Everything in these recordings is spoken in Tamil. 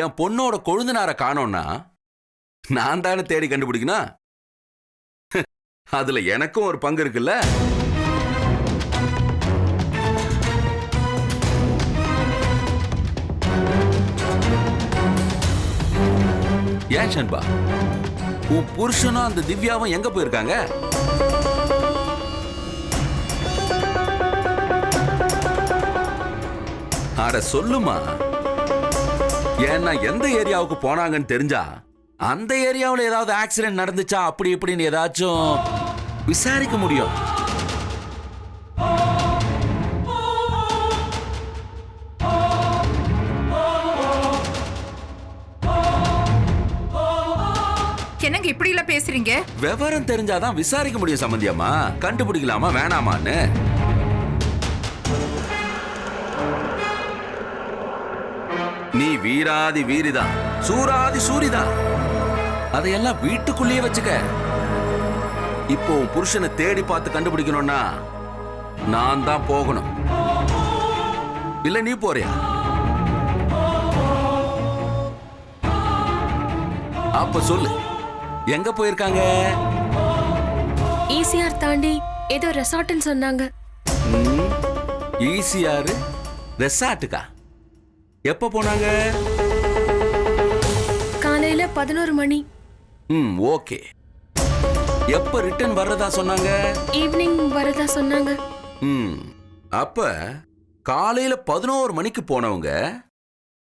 என் பொண்ணோட கொழுந்தனார காணோம்னா நான் தானே தேடி கண்டுபிடிக்கணும். அதுல எனக்கும் ஒரு பங்கு இருக்குல்ல. ஏன் ஷண்பா, உன் புருஷனும் அந்த திவ்யாவும் எங்க போயிருக்காங்க? அட சொல்லுமா. ஏன்னா எந்த ஏரியாவுக்கு போனாங்கன்னு தெரிஞ்சா அந்த ஏரியாவில் ஏதாவது ஆக்சிடென்ட் நடந்துச்சா அப்படி இப்படின்னு ஏதாச்சும் விசாரிக்க முடியும். என்னங்க இப்படி எல்லாம் பேசுறீங்க? விவரம் தெரிஞ்சாதான் விசாரிக்க முடியும் சம்பந்தியம்மா. கண்டுபிடிக்கலாமா வேணாமான்னு. நீ வீராதி வீரிதான், சூராதி சூரிதான். அதையெல்லாம் வீட்டுக்குள்ளேயே வச்சுக்க. இப்போ உன் புருஷனை தேடி பார்த்து கண்டுபிடிக்கணும்னா நான் தான் போகணும். இல்ல நீ போறியா? அப்ப சொல்லு, எங்க போயிருக்காங்க? ஈசிஆர் தாண்டி ஏதோ ரெசார்ட்னு சொன்னாங்க. ஈசிஆர் ரெசார்ட்டுக்கா? எப்ப போனாங்க? காலையில 11 மணி. ஓகே. எப்ப ரிட்டர்ன் வர்றதா சொன்னாங்க? ஈவினிங் வரதா சொன்னாங்க. அப்ப காலையில 11 மணிக்கு போனவங்க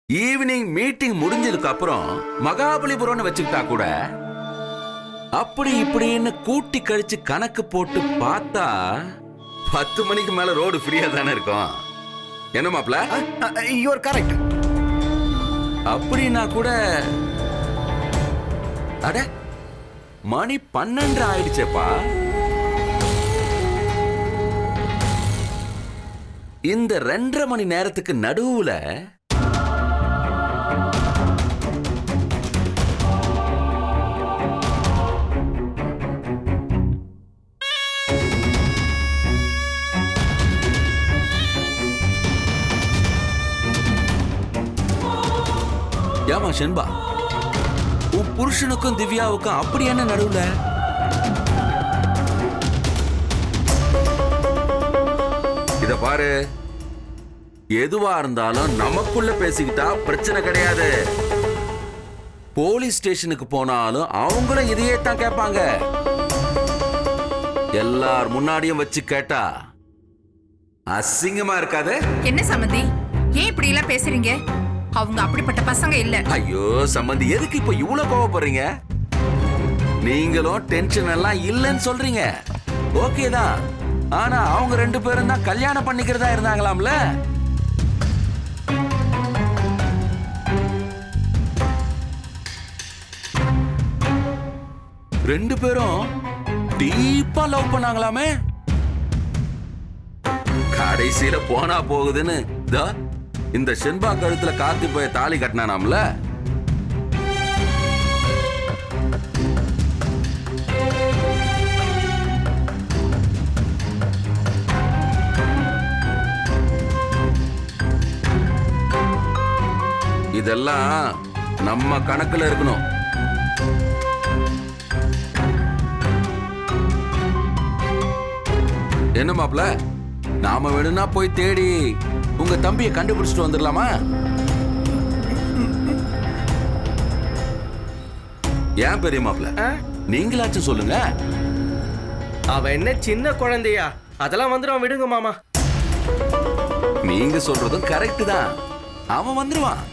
ஈவினிங் மீட்டிங் முடிஞ்சதுக்கு அப்புறம் மகாபலிபுரம்னு வச்சுக்கிட்டா கூட அப்படி இப்படின்னு கூட்டி கழிச்சு கணக்கு போட்டு பார்த்தா 10 மணிக்கு மேல ரோடு ஃப்ரீயா தானே இருக்கும். என்ன மாப்ள? You are correct. அப்படின்னா கூட அட மணி 12 ஆயிடுச்சேப்பா. இந்த 2.5 மணி நேரத்துக்கு நடுவுல ஏமா ஷண்பா, உன் புருஷனுக்கும் திவ்யாவுக்கும் அப்படி என்ன நடுவுல? இத பாரு, எதுவா இருந்தாலும் நமக்குள்ள பேசிக்கிட்டா பிரச்சனை கிடையாது. போலீஸ் ஸ்டேஷனுக்கு போனாலும் அவங்களும் இதையே தான் கேட்பாங்க. எல்லார் முன்னாடியும் வச்சு கேட்டா அசிங்கமா இருக்காது? என்ன சம்மந்தி, ஏன் இப்படி எல்லாம் பேசுறீங்க? அவங்க அப்படிப்பட்ட பசங்க இல்ல. ஐயோ சம்பந்தி, எதுக்கு இப்ப இவ்வளவு கோவப்படுறீங்க? நீங்களும் டென்ஷன் எல்லாம் இல்லன்னு சொல்றீங்க. ஓகே தான். ஆனா அவங்க 2 பேரும் தான் கல்யாணம் பண்ணிக்கிறதா இருந்தாங்களாம்ல. ரெண்டு பேரும் டீப்பா லவ் பண்ணாங்களாமே. கடைசியில போனா போகுதுன்னு இந்த ஷென்பா கழுத்துல கார்த்தி போய் தாலி கட்டினானாம்ல. இதெல்லாம் நம்ம கணக்குல இருக்கணும். என்ன மாப்ள, நாம வேணும்னா போய் தேடி உங்க தம்பியை கண்டுபிடிச்சிட்டு வந்துடலாமா? ஏன் பெரிய மாப்ள, நீங்களாச்சும் சொல்லுங்க. அவ என்ன சின்ன குழந்தையா? அதெல்லாம் வந்துடும், விடுங்க மாமா. நீங்க சொல்றதும் கரெக்ட் தான். அவன் வந்துருவான்.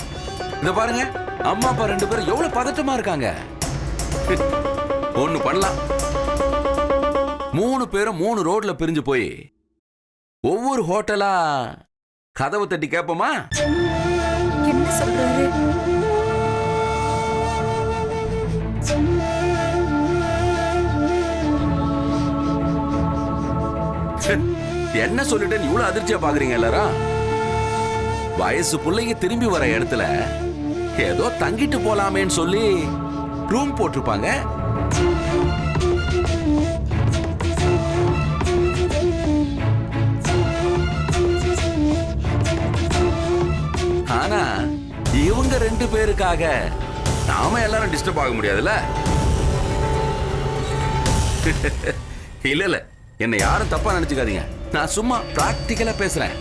இத பாருங்க, அம்மா அப்பா 2 பேரும் எவ்வளவு பதட்டமா இருக்காங்க. ஒண்ணு பண்ணலாம். 3 பேரும் 3 ரோட்ல பிரிஞ்சு போய் ஒவ்வொரு ஹோட்டலா கதவு தட்டி கேட்போமா? என்ன சொல்றாரு? என்ன சொல்லிட்டேன்னு இவ்வளவு அதிர்ச்சியா பாக்குறீங்க எல்லாரும்? வயசு பிள்ளைங்க திரும்பி வர இடத்துல ஏதோ தங்கிட்டு போலாமேன்னு சொல்லி ரூம் போட்டிருப்பாங்க. ஆனா இவங்க அவங்க 2 பேருக்காக நாம எல்லாரும் டிஸ்டர்ப் ஆக முடியாதுல்ல? இல்ல இல்ல, என்னை யாரும் தப்பா நினைச்சுக்காதீங்க. நான் சும்மா பிராக்டிக்கலா பேசுறேன்.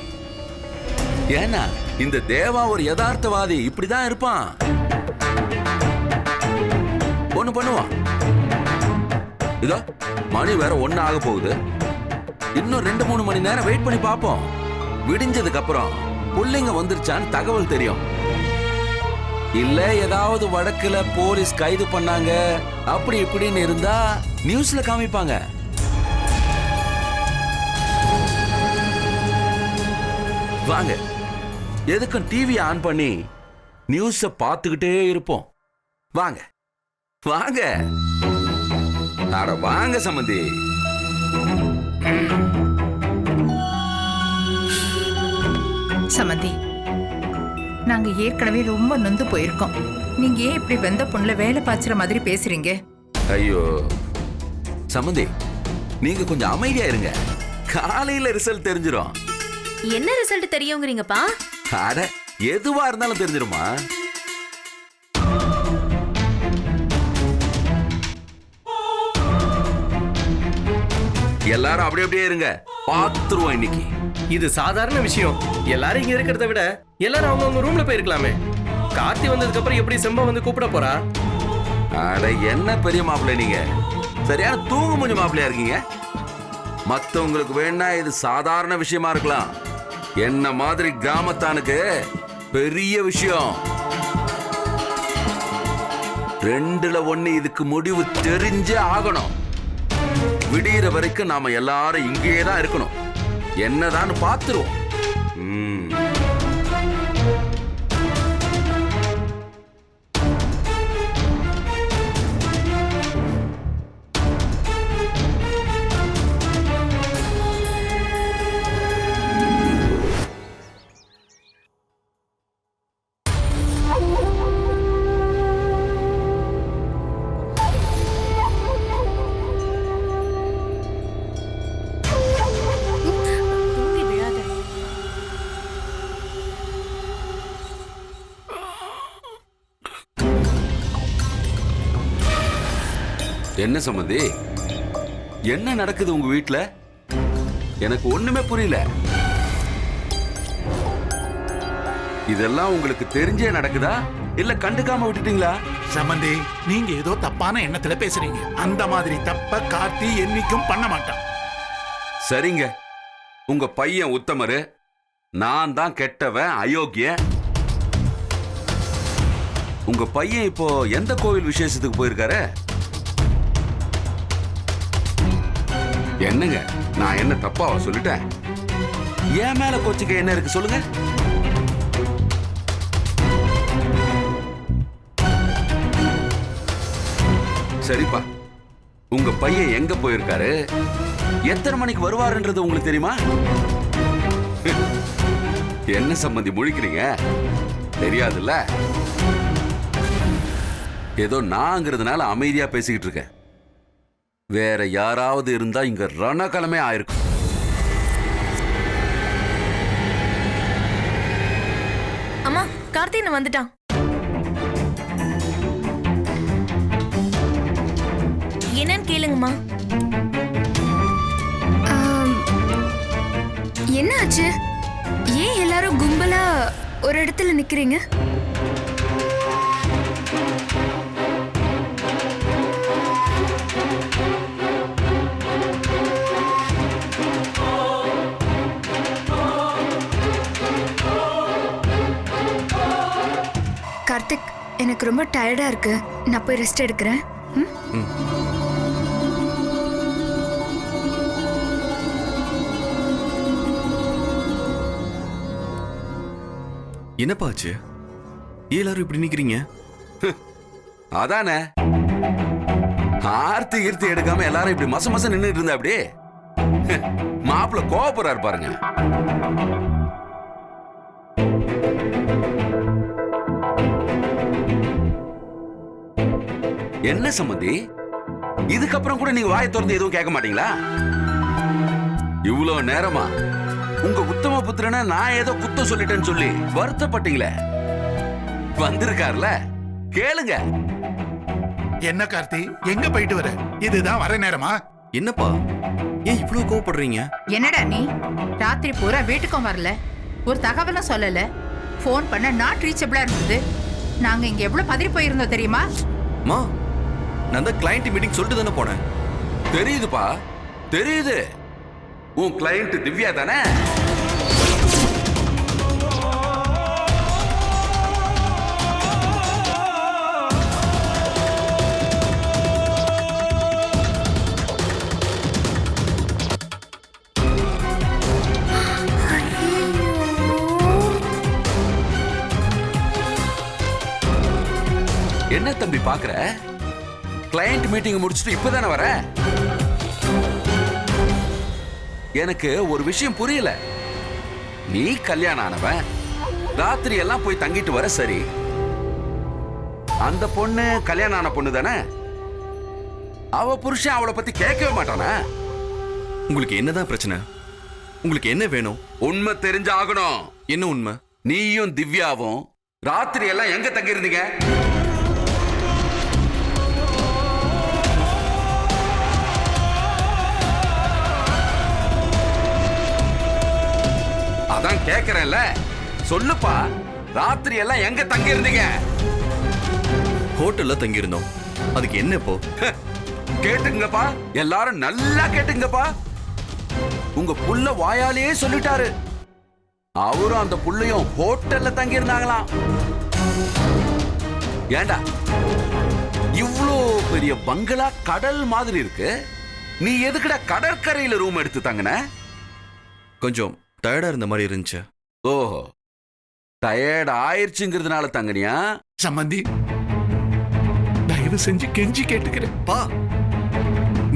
ஏன்னா இந்த தேவா ஒரு யதார்த்தவாதி, இப்படிதான் இருப்பான். ஒண்ணு பண்ணுவான். இதோ மணி வேற 1 ஆக போகுது. இன்னும் 2-3 மணி நேரம் வெயிட் பண்ணி பார்ப்போம். விடிஞ்சதுக்கு அப்புறம் புள்ளைங்க வந்துருச்சான்னு தகவல் தெரியும். இல்ல ஏதாவது வழக்குல போலீஸ் கைது பண்ணாங்க அப்படி இப்படின்னு இருந்தா நியூஸ்ல காமிப்பாங்க. வாங்க, எதுக்கும் டிவி ஆன் பண்ணி நியூஸ பார்த்துக்கிட்டே இருப்போம். வாங்க வாங்க, அட வாங்க சம்பந்தி. சமந்தி, நாங்க ஏற்கனவே ரொம்ப நொந்து போயிருக்கோம். நீங்க ஏன் இப்படி வெந்த பொண்ணுல வேலை பாய்ச்சுற மாதிரி பேசுறீங்க? ஐயோ சம்பந்தி, நீங்க கொஞ்சம் அமைதியா இருங்க. காலையில ரிசல்ட் தெரிஞ்சிடும். என்ன ரிசல்ட் தெரியுங்கிறீங்கப்பா? அட எதுவா இருந்தாலும் தெரிஞ்சிருமா? எல்லாரும் அப்படி அப்படியே இருங்க, பாத்துருவோம் இன்னைக்கு. இது சாதாரண விஷயம். எல்லாரும் இங்க இருக்கிறத விட எல்லாரும் அவங்க ரூம்ல போயிருக்கலாமே. கார்த்தி வந்ததுக்கு அப்புறம் எப்படி செம்ப வந்து கூப்பிட போறா? அட என்ன பெரிய மாப்பிள்ளை நீங்க, சரியான தூங்கு மூஞ்சி மாப்பிள்ளையா இருக்கீங்க. மத்தவங்களுக்கு வேணா இது சாதாரண விஷயமா இருக்கலாம். என்ன மாதிரி கிராமத்தானுக்கு பெரிய விஷயம். 2ல 1 இதுக்கு முடிவு தெரிஞ்சே ஆகணும். விடிகிற வரைக்கும் நாம எல்லாரும் இங்கேயே தான் இருக்கணும். என்னதான் பார்த்துருவோம். என்ன சம்பந்தி, என்ன நடக்குது உங்க வீட்ல? எனக்கு ஒண்ணுமே புரியல. இதெல்லாம் உங்களுக்கு தெரிஞ்சே நடக்குதா இல்ல கண்டுக்காம விட்டுட்டீங்களா? சம்பந்தி, நீங்க ஏதோ தப்பான எண்ணத்துல பேசுறீங்க. அந்த மாதிரி தப்ப கார்த்தி என்னைக்கும் பண்ண மாட்டான். சரிங்க, உங்க பையன் உத்தமரு, நான் தான் கெட்டவன் அயோக்கியன். உங்க பையன் இப்போ எந்த கோவில் விசேஷத்துக்கு போயிருக்காரு? என்னங்க, நான் என்ன தப்பாவா சொல்லிட்டேன்? என் மேல கோச்சுக்க என்ன இருக்கு சொல்லுங்க. சரிப்பா, உங்க பையன் எங்க போயிருக்காரு, எத்தனை மணிக்கு வருவாருன்றது உங்களுக்கு தெரியுமா? என்ன சம்பந்தி முழிக்கிறீங்க? தெரியாதுல்ல? ஏதோ நான்ங்கிறதுனால அமைதியா பேசிக்கிட்டு இருக்கேன். வேற யாராவது இருந்தா இங்க ரணகலமே ஆயிருக்கும். அம்மா, கார்த்திகன் வந்துட்டான். என்னன்னு கேளுங்கம்மா. என்ன ஆச்சு? ஏன் எல்லாரும் கும்பலா ஒரு இடத்துல நிக்கிறீங்க? கார்த்திக், எனக்கு ரொம்ப டயர்டா இருக்கு. நான் போய் ரெஸ்ட் எடுக்கிறேன். என்னப்பா ஆச்சு? எல்லாரும் இப்படி நிக்கிறீங்க? அதானே, ஆர்த்தி கீர்த்தி எடுக்காம எல்லாரும் இப்படி மச மச நின்னுட்டு இருந்தா அப்படியே மாப்பிள்ள கோவப்படுறாரு பாருங்க. என்ன சம்பந்தி, இதுக்கப்புறம் கூட நீங்க வாயை திறந்து எதுவும் கேட்க மாட்டீங்களா? இவ்வளவு நேரமா உங்க உத்தம புத்திரனை நான் ஏதோ குத்தம் சொல்லிட்டேன்னு சொல்லி வருத்தப்பட்டீங்களே. வந்திருக்கார்ல, கேளுங்க. என்ன கார்த்தி, எங்க போயிட்டு வர? இதுதான் வர நேரமா? என்னப்பா ஏன் இவ்வளவு கோவப்படுறீங்க? என்னடா நீ ராத்திரி பூரா வீட்டுக்கும் வரல, ஒரு தகவலும் சொல்லல, ஃபோன் பண்ண நாட் ரீச்சபிளா இருந்தது. நாங்க இங்க எவ்வளவு பதறி போயிருந்தோம் தெரியுமா? மா, நான் தான் கிளையண்ட் மீட்டிங் சொல்லிட்டு தானே போனேன். தெரியுதுப்பா, தெரியுது. உன் கிளையண்ட் திவ்யா தானே? என்ன தம்பி பாக்குற? கிளையண்ட் மீட்டிங் முடிச்சுட்டு இப்பதானே வர? எனக்கு ஒரு விஷயம் புரியல. நீ கல்யாணம் ஆனவன், ராத்திரி எல்லாம் போய் தங்கிட்டு வர சரி. அந்த பொண்ணு கல்யாணம் ஆன பொண்ணு தானே? அவ புருஷன் அவளை பத்தி கேட்கவே மாட்டானா? உங்களுக்கு என்னதான் பிரச்சனை? உங்களுக்கு என்ன வேணும்? உண்மை தெரிஞ்சாகணும். என்ன உண்மை? நீயும் திவ்யாவும் ராத்திரி எல்லாம் எங்க தங்கி இருந்தீங்க? அதான் கேக்குறேன்ல, சொல்லுப்பா. ராத்திரி எல்லாம் எங்க தங்கி இருந்தீங்க? ஹோட்டல்ல தங்கி இருந்தோம். அதுக்கு என்ன இப்போ? கேட்டுங்கப்பா, எல்லாரும் நல்லா கேட்டுங்கப்பா. உங்க புள்ள வாயாலேயே சொல்லிட்டாரு, அவரும் அந்த புள்ளையும் ஹோட்டல்ல தங்கி இருந்தாங்களாம். ஏண்டா, இவ்ளோ பெரிய பங்களா கடல் மாதிரி இருக்கு, நீ எதுக்குடா கடற்கரையில ரூம் எடுத்து தங்கின? கொஞ்சம் டயர்டா இருந்த மாதிரி இருந்துச்சு. ஓஹோ, டயர்ட் ஆயிருச்சுங்கிறதுனால தங்கனியா? சம்பந்தி, தயவு செஞ்சு கெஞ்சி கேட்டுக்கிறேன். பா,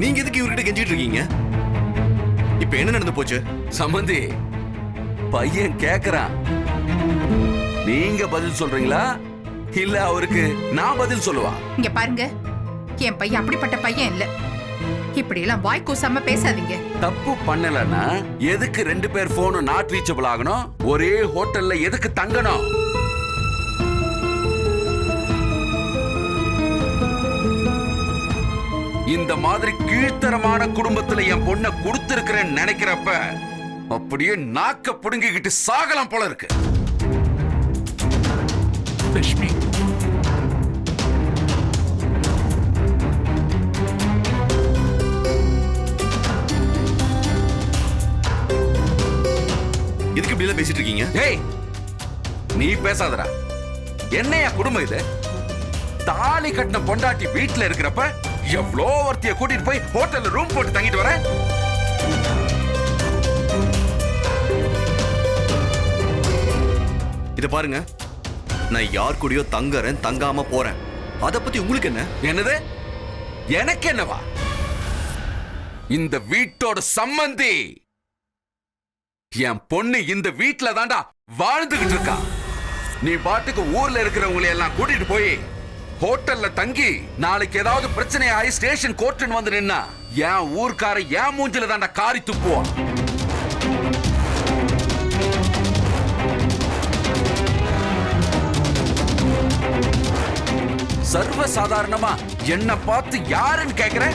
நீங்க எதுக்கு இவர்கிட்ட கெஞ்சிட்டு இருக்கீங்க? இப்ப என்ன நடந்து போச்சு? சம்பந்தி, பையன் கேக்குறான். நீங்க பதில் சொல்றீங்களா இல்ல அவருக்கு நான் பதில் சொல்லுவா? இங்க பாருங்க, என் பையன் அப்படிப்பட்ட பையன் இல்ல. இப்படி எல்லாம் வாய் கூசாம பேசாதீங்க. தப்பு பண்ணலன்னா எதுக்கு 2 பேர் போனும் நாட் ரீச்சபிள் ஆகணும்? ஒரே ஹோட்டல்ல எதுக்கு தங்கணும்? இந்த மாதிரி கீழ்த்தரமான குடும்பத்துல என் பொண்ணை கொடுத்திருக்கிறேன்னு நினைக்கிறப்ப அப்படியே நாக்க புடுங்கிக்கிட்டு சாகலாம் போல இருக்கு. லட்சுமி, எதுக்கு இப்படி எல்லாம் பேசிட்டு இருக்கீங்க? ஏய், நீ பேசாதடா. என்னையா குடும்பம் இது? தாலி கட்டின பொண்டாட்டி வீட்டுல இருக்கிறப்ப எவ்வளோ ஒருத்திய கூட்டிட்டு போய் ஹோட்டல்ல ரூம் போட்டு தங்கிட்டு வர? இத பாருங்க, நான் யார் கூடயோ தங்கறேன், தங்காம போறேன். அத பத்தி உங்களுக்கு என்ன? என்னது? எனக்கு என்னவா? இந்த வீட்டோட சம்மந்தி என் பொண்ணு இந்த வீட்டுல தாண்டா வாழ்ந்துகிட்டு இருக்கா. நீ பாட்டுக்கு ஊர்ல இருக்கிறவங்களை எல்லாம் கூட்டிட்டு போய் ஹோட்டல்ல தங்கி நாளைக்கு ஏதாவது பிரச்சனை ஆகி ஸ்டேஷன் கோர்ட்டுன்னு வந்து நின்னா என் ஊர்க்கார என் மூஞ்சில தாண்டா காரி துப்புவான். சர்வ சாதாரணமா என்ன பார்த்து யாருன்னு கேக்குற?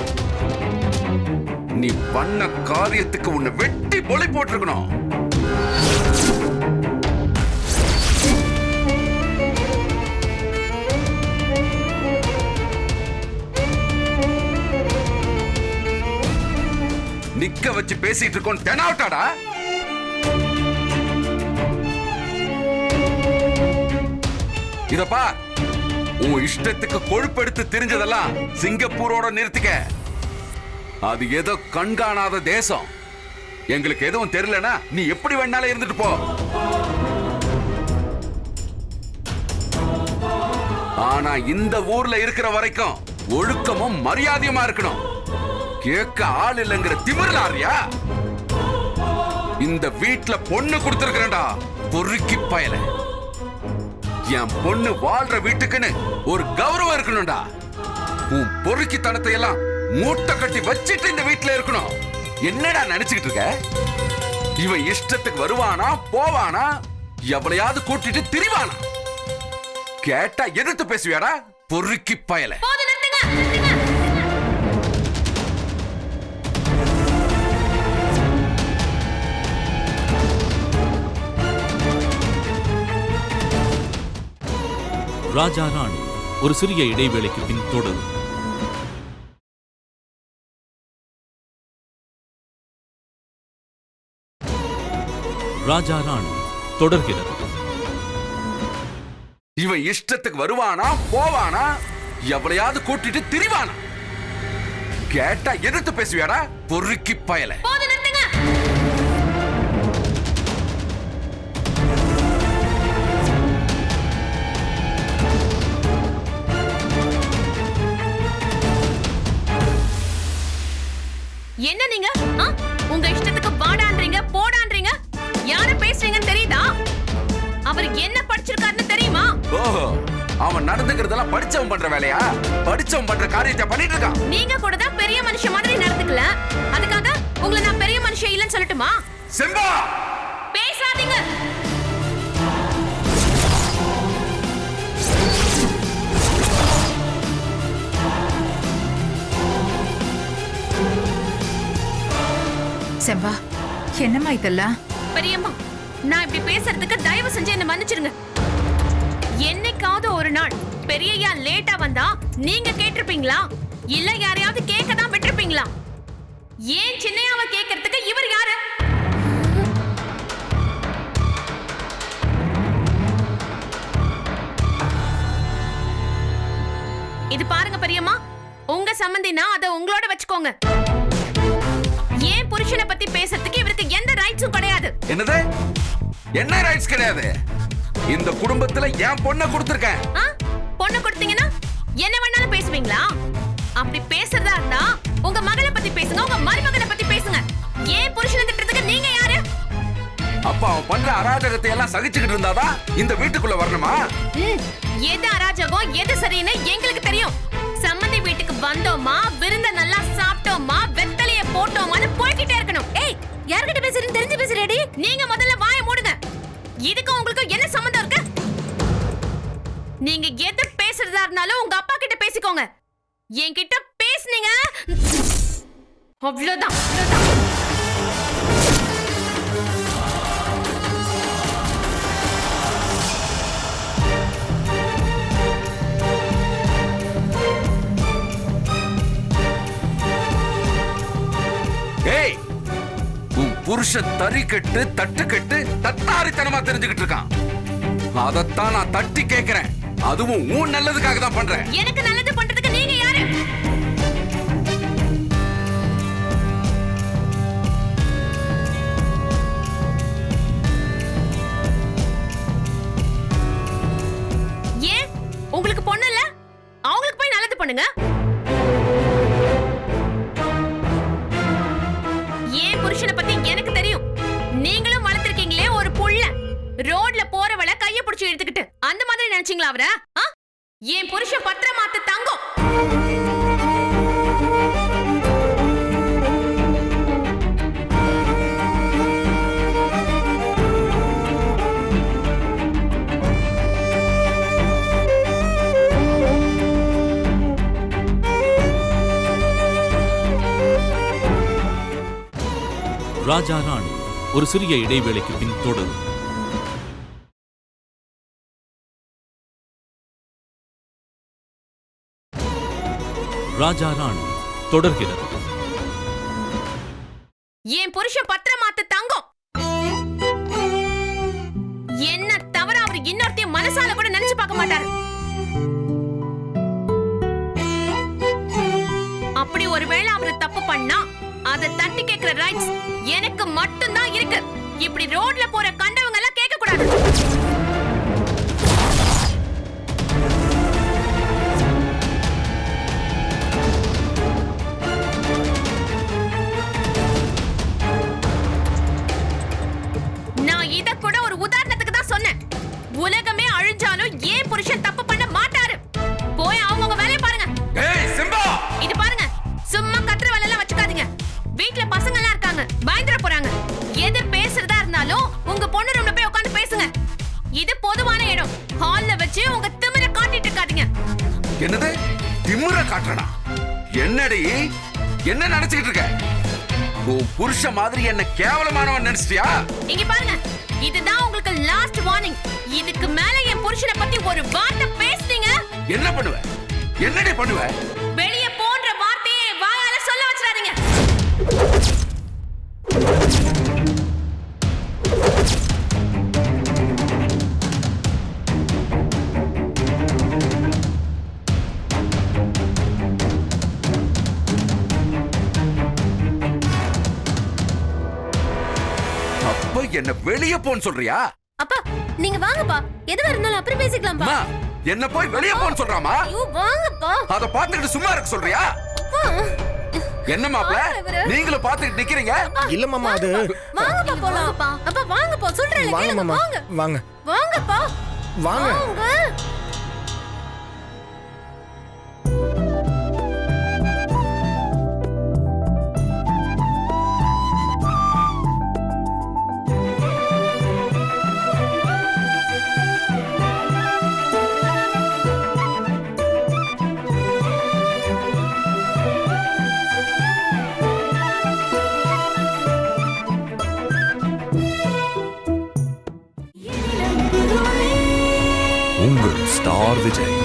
நீ பண்ண காரியத்துக்கு உன்னை வெட்டி பொலி போட்டிருக்கணும். நிக்க வச்சு பேசிட்டு இருக்கோம் தெனாவட்டாடா. இதப்பா, உன் இஷ்டத்துக்கு கொழுப்பெடுத்து தெரிஞ்சதெல்லாம் சிங்கப்பூரோட நிறுத்திக்க. அது ஏதோ கண்காணாத தேசம். எங்களுக்கு எதுவும் தெரியலனா நீ எப்படி வேணாலும் இருந்துட்டு போ. ஆனா இந்த ஊர்ல இருக்கிற வரைக்கும் ஒழுக்கமும் மரியாதையுமா இருக்கணும். கேட்க ஆள் இல்லைங்கிற திமிரலாரியா? இந்த வீட்டுல பொண்ணு கொடுத்திருக்கிறேன்டா, பொறுக்கி பயல. என் பொண்ணு வாழ்ற வீட்டுக்குன்னு ஒரு கௌரவம் இருக்கணும்டா. உன் பொறுக்கித்தனத்தை எல்லாம் மூட்டை கட்டி வச்சிட்டு இந்த வீட்டுல இருக்கணும். என்னடா நினைச்சுக்கிட்டு இருக்க? இவன் இஷ்டத்துக்கு வருவானா, போவானா, எவளையாவது கூட்டிட்டு திரிவானா? கேட்டா எதிர்த்து பேசுவியாடா பொறுக்கி பயல. ராஜா ராணி ஒரு சிறிய இடைவேளைக்கு பின் தொடரும். ராஜா ராணி தொடர்கிறது. இவன் இஷ்டத்துக்கு வருவானா போவானா, எவளையாவது கூட்டிட்டு திரிவானா? கேட்டா எதிர்த்து பேசுவியாடா பொறுக்கி பயல. என்ன நீங்க உங்க இஷ்டத்துக்கு வாடான்றீங்க போடான்றீங்க. யார பேசுறீங்கன்னு தெரியுதா? அவர் என்ன படிச்சிருக்காருன்னு தெரியுமா? ஓஹோ, அவன் நடந்துக்கிறதெல்லாம் படிச்சவன் பண்ற வேலையா? படிச்சவன் பண்ற காரியத்தை பண்ணிட்டு இருக்கான். நீங்க கூட தான் பெரிய மனுஷன் மாதிரி நடந்துக்கல. அதுக்காக உங்களை நான் பெரிய மனுஷன் இல்லைன்னு சொல்லட்டுமா? செம்பா பேசாதீங்க. செம்பா, என்னம்மா இதெல்லாம்? பெரியம்மா, நான் இப்படி பேசுறதுக்கு தயவு செஞ்சு என்ன மன்னிச்சிருங்க. என்னைக்காவது ஒரு நாள் பெரியய்யா லேட்டா வந்தா நீங்க கேட்டிருப்பீங்களா? இல்ல யாரையாவது கேட்க தான் விட்டுருப்பீங்களா? ஏன் சின்னையாவை கேட்கறதுக்கு இவர் யாரு? இது பாருங்க பெரியம்மா, உங்க சம்பந்தினா அதை உங்களோட வச்சுக்கோங்க. ஏன் புருஷனை பத்தி பேசுறதுக்கு இவருக்கு எந்த ரைட்ஸும் கிடையாது. என்னது? என்ன ரைட்ஸ் கிடையாது? இந்த குடும்பத்துல என் பொண்ணை கொடுத்திருக்கேன். பொண்ணு கொடுத்தீங்கன்னா என்ன வேணாலும் பேசுவீங்களா? அப்படி பேசுறதா இருந்தா உங்க மகளை பத்தி பேசுங்க, உங்க மருமகனை பத்தி பேசுங்க. ஏன் புருஷனை திட்டுறதுக்கு நீங்க யாரு? அப்ப அவன் பண்ற அராஜகத்தை எல்லாம் சகிச்சுக்கிட்டு இருந்தாதான் இந்த வீட்டுக்குள்ள வரணுமா? எது அராஜகம் எது சரின்னு எங்களுக்கு தெரியும். சம்மந்தி வீட்டுக்கு வந்தோமா, விருந்த நல்லா சாப்பிட்டோமா, வெத்தலைய போட்டோமான்னு போய்கிட்டே இருக்கணும். ஏய், யார்கிட்ட பேசுறேன்னு தெரிஞ்சு பேசுறேடி? நீங்க முதல்ல வாயை மூடுங்க. இதுக்கு உங்களுக்கு என்ன சம்பந்தம் இருக்கு? நீங்க எது பேசுறதா இருந்தாலும் உங்க அப்பா கிட்ட பேசிக்கோங்க. என்கிட்ட பேசுனீங்க அவ்வளவுதான். ஏய், உன் புருஷன் தறி கட்டு தட்டு கட்டு தத்தாரித்தனமா தெரிஞ்சுக்கிட்டு இருக்கான். அதத்தான் நான் தட்டி கேட்கிறேன். அதுவும் உன் நல்லதுக்காக தான் பண்றேன். எனக்கு நல்லது பண்றதுக்கு நீங்க யாரு? ஏன் உங்களுக்கு பொண்ணு இல்ல? அவங்களுக்கு போய் நல்லது பண்ணுங்க. ஏன் புருஷனை பத்தி எனக்கு தெரியும். நீங்களும் வளர்த்திருக்கீங்களே ஒரு புள்ள. ரோட்ல போறவள கைய பிடிச்சு எடுத்துக்கிட்டு அந்த மாதிரி நினைச்சீங்களா அவரை? என் புருஷன் பத்திரமாத்து தங்கம். ராஜா ராணி ஒரு சிறிய இடைவேளைக்கு பின் தொடரும். ராஜா ராணி தொடர்கிறது. என் புருஷன் பத்திரமாத்து தங்கம். என்ன தவிர அவர் இன்னொருத்தையும் மனசால கூட நினைச்சு பார்க்க மாட்டாரு. அப்படி ஒருவேளை அவரு தப்பு பண்ணா அதை தட்டி கேட்கிற ரைட்ஸ் எனக்கு மட்டும்தான் இருக்கு. இப்படி ரோட்ல போற கண்டவங்க எல்லாம் கேட்க கூடாது. நான் இத கூட ஒரு உதாரணத்துக்கு தான் சொன்னேன். உலகமே அழிஞ்சாலும் ஏன் புருஷன் தப்பு பண்ண மாட்டாரு. போய் அவங்க வேலையை பாருங்க. ஏய் சிம்பா, இது பாருங்க, சும்மா கத்துற வேலை எல்லாம் வச்சுக்காதீங்க. வீட்ல பசங்க எல்லாம் இருக்காங்க, பயந்துட போறாங்க. எது பேசுறதா இருந்தாலும் உங்க பொண்ணு ரூம்ல போய் உட்கார்ந்து பேசுங்க. இது பொதுவான இடம். ஹால்ல வச்சு உங்க திமிர காட்டுறடா. என்னடி என்ன நினைச்சுக்கிட்டு இருக்க? உன் புருஷ மாதிரி என்ன கேவலமானவன் நினைச்சிட்டியா? இங்க பாருங்க, இதுதான் உங்களுக்கு லாஸ்ட் வார்னிங். இதுக்கு மேல என் புருஷனை பத்தி ஒரு வார்த்தை பேசுனீங்க, என்ன பண்ணுவ? என்னடி பண்ணுவ? வெளிய போன்ற வார்த்தையை வாயால சொல்ல வச்சிடாதீங்க. அப்ப என்ன வெளிய போன்னு சொல்றியா? அப்பா நீங்க வாங்கப்பா, எதுவா இருந்தாலும் அப்புறம் பேசிக்கலாம்ப்பா. அம்மா, என்ன போய் வெளிய போன்னு சொல்றாமா? ஐயோ வாங்கப்பா. அத பாத்துக்கிட்டு சும்மா இருக்க சொல்றியா? அப்பா, என்ன மாப்ள, நீங்களும் பாத்துக்கிட்டு நிக்கிறீங்க? இல்ல மாமா, அது வாங்கப்பா போலாம்ப்பா. அப்பா வாங்கப்பா, சொல்றேன் வாங்க கேளுங்க, மாமா, வாங்க. வாங்க வாங்கப்பா வாங்க. வாங்க. உங்கள் ஸ்டார் விஜய்.